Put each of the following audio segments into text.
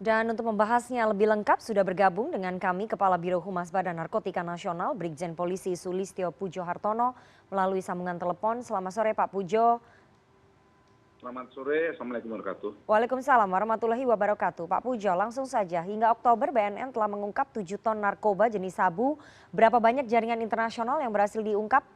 Dan untuk membahasnya lebih lengkap sudah bergabung dengan kami Kepala Biro Humas Badan Narkotika Nasional Brigjen Polisi Sulistyo Pujo Hartono melalui sambungan telepon. Selamat sore Pak Pujo. Selamat sore, Assalamualaikum warahmatullahi wabarakatuh. Waalaikumsalam warahmatullahi wabarakatuh. Pak Pujo, langsung saja, hingga Oktober BNN telah mengungkap 7 ton narkoba jenis sabu. Berapa banyak jaringan internasional yang berhasil diungkap?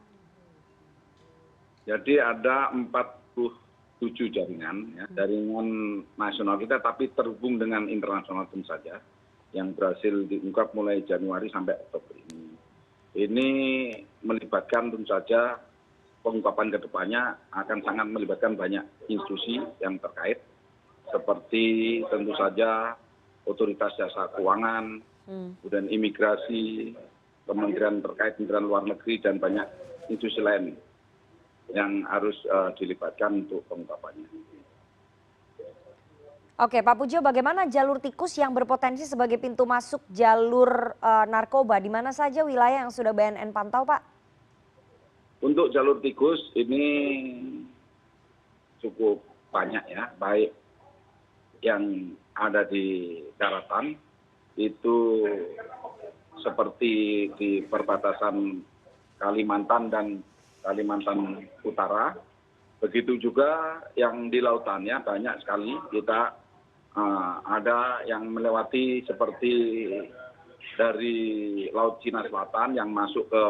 Jadi ada 47 jaringan, ya, jaringan nasional kita, tapi terhubung dengan internasional tentu saja, yang berhasil diungkap mulai Januari sampai Oktober ini. Ini melibatkan tentu saja pengungkapan kedepannya akan sangat melibatkan banyak institusi yang terkait, seperti tentu saja otoritas jasa keuangan, kemudian imigrasi, kementerian terkait, kementerian luar negeri, dan banyak institusi lain yang harus dilibatkan untuk pengungkapannya. Oke Pak Pujo, bagaimana jalur tikus yang berpotensi sebagai pintu masuk jalur narkoba? Di mana saja wilayah yang sudah BNN pantau Pak? Untuk jalur tikus ini cukup banyak ya, baik yang ada di daratan, itu seperti di perbatasan Kalimantan dan Kalimantan Utara. Begitu juga yang di lautannya banyak sekali, kita ada yang melewati seperti dari Laut Cina Selatan yang masuk ke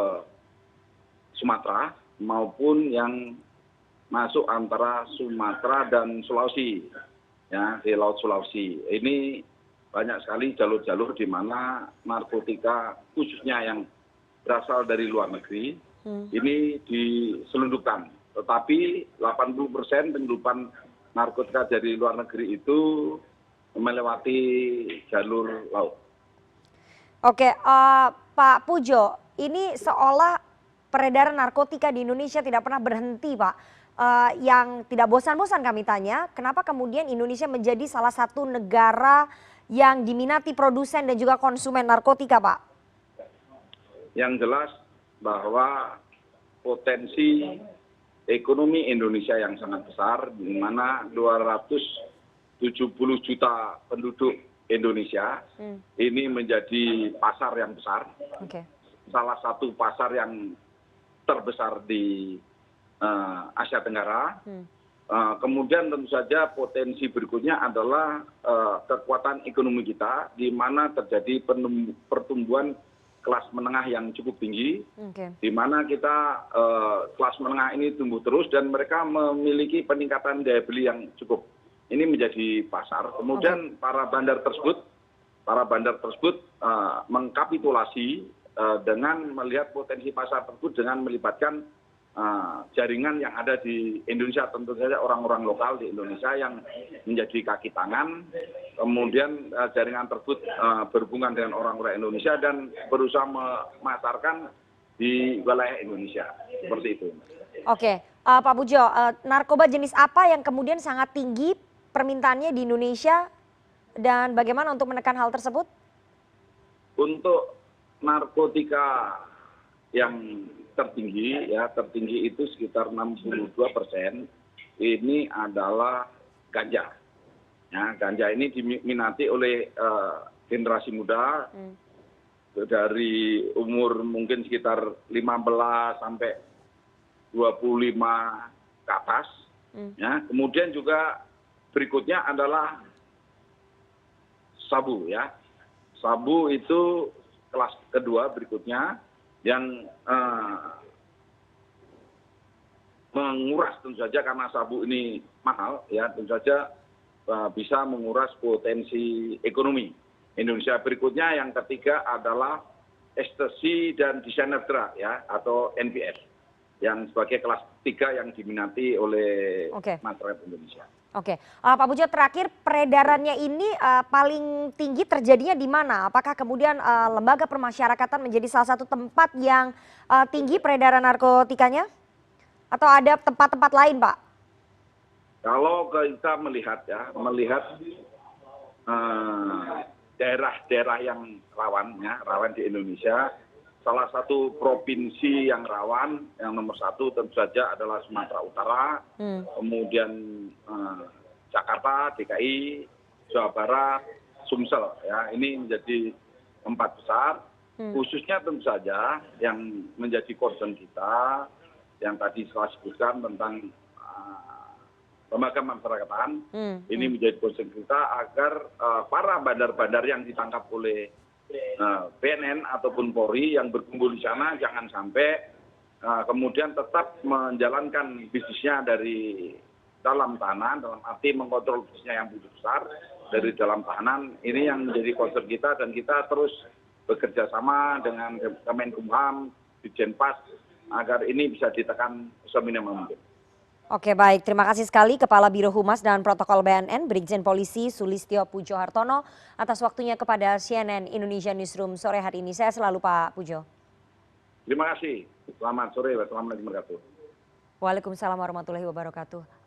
Sumatera maupun yang masuk antara Sumatera dan Sulawesi, ya, di Laut Sulawesi. Ini banyak sekali jalur-jalur di mana narkotika khususnya yang berasal dari luar negeri ini diselundupkan. Tetapi 80% penyelundupan narkotika dari luar negeri itu melewati jalur laut. Oke, Pak Pujo, ini seolah peredaran narkotika di Indonesia tidak pernah berhenti, Pak. Yang tidak bosan-bosan kami tanya, kenapa kemudian Indonesia menjadi salah satu negara yang diminati produsen dan juga konsumen narkotika, Pak? Yang jelas bahwa potensi ekonomi Indonesia yang sangat besar, di mana 270 juta penduduk Indonesia ini menjadi pasar yang besar. Salah satu pasar yang terbesar di Asia Tenggara. Kemudian tentu saja potensi berikutnya adalah kekuatan ekonomi kita, di mana terjadi pertumbuhan kelas menengah yang cukup tinggi, di mana kita kelas menengah ini tumbuh terus dan mereka memiliki peningkatan daya beli yang cukup. Ini menjadi pasar. Kemudian para bandar tersebut mengkapitulasi dengan melihat potensi pasar tersebut dengan melibatkan jaringan yang ada di Indonesia, tentu saja orang-orang lokal di Indonesia yang menjadi kaki tangan, kemudian jaringan tersebut berhubungan dengan orang-orang Indonesia dan berusaha memasarkan di wilayah Indonesia, seperti itu. Oke, Pak Pujo, narkoba jenis apa yang kemudian sangat tinggi permintaannya di Indonesia dan bagaimana untuk menekan hal tersebut? Untuk narkotika yang tertinggi, ya tertinggi itu sekitar 62%, ini adalah ganja. Ya, ganja ini diminati oleh generasi muda dari umur mungkin sekitar 15 sampai 25 ke atas. Ya, kemudian juga berikutnya adalah sabu, ya. Sabu itu kelas kedua berikutnya yang menguras tentu saja karena sabu ini mahal, ya tentu saja bisa menguras potensi ekonomi Indonesia. Berikutnya yang ketiga adalah ekstasi dan desainer drug, ya, atau NPS yang sebagai kelas 3 yang diminati oleh masyarakat Indonesia. Oke, Pak Pujo, terakhir peredarannya ini paling tinggi terjadinya di mana? Apakah kemudian lembaga permasyarakatan menjadi salah satu tempat yang tinggi peredaran narkotikanya? Atau ada tempat-tempat lain, Pak? Kalau kita melihat daerah-daerah yang rawan di Indonesia, salah satu provinsi yang rawan, yang nomor satu tentu saja adalah Sumatera Utara, kemudian Jakarta, DKI, Jawa Barat, Sumsel ya, ini menjadi 4 besar. Khususnya tentu saja yang menjadi concern kita yang tadi saya sebutkan tentang lembaga masyarakatan, ini menjadi concern kita agar para bandar-bandar yang ditangkap oleh BNN ataupun Polri yang berkumpul di sana jangan sampai kemudian tetap menjalankan bisnisnya dari dalam tahanan, dalam arti mengkontrol bisnisnya yang begitu besar dari dalam tahanan. Ini yang menjadi concern kita, dan kita terus bekerja sama dengan Kemenkumham, Ditjenpas, agar ini bisa ditekan seminimum mungkin. Oke, baik, terima kasih sekali Kepala Biro Humas dan Protokol BNN Brigjen Polisi Sulistyo Pujo Hartono atas waktunya kepada CNN Indonesia Newsroom sore hari ini. Saya selalu Pak Pujo. Terima kasih. Selamat sore. Wassalamualaikum warahmatullahi wabarakatuh. Waalaikumsalam warahmatullahi wabarakatuh.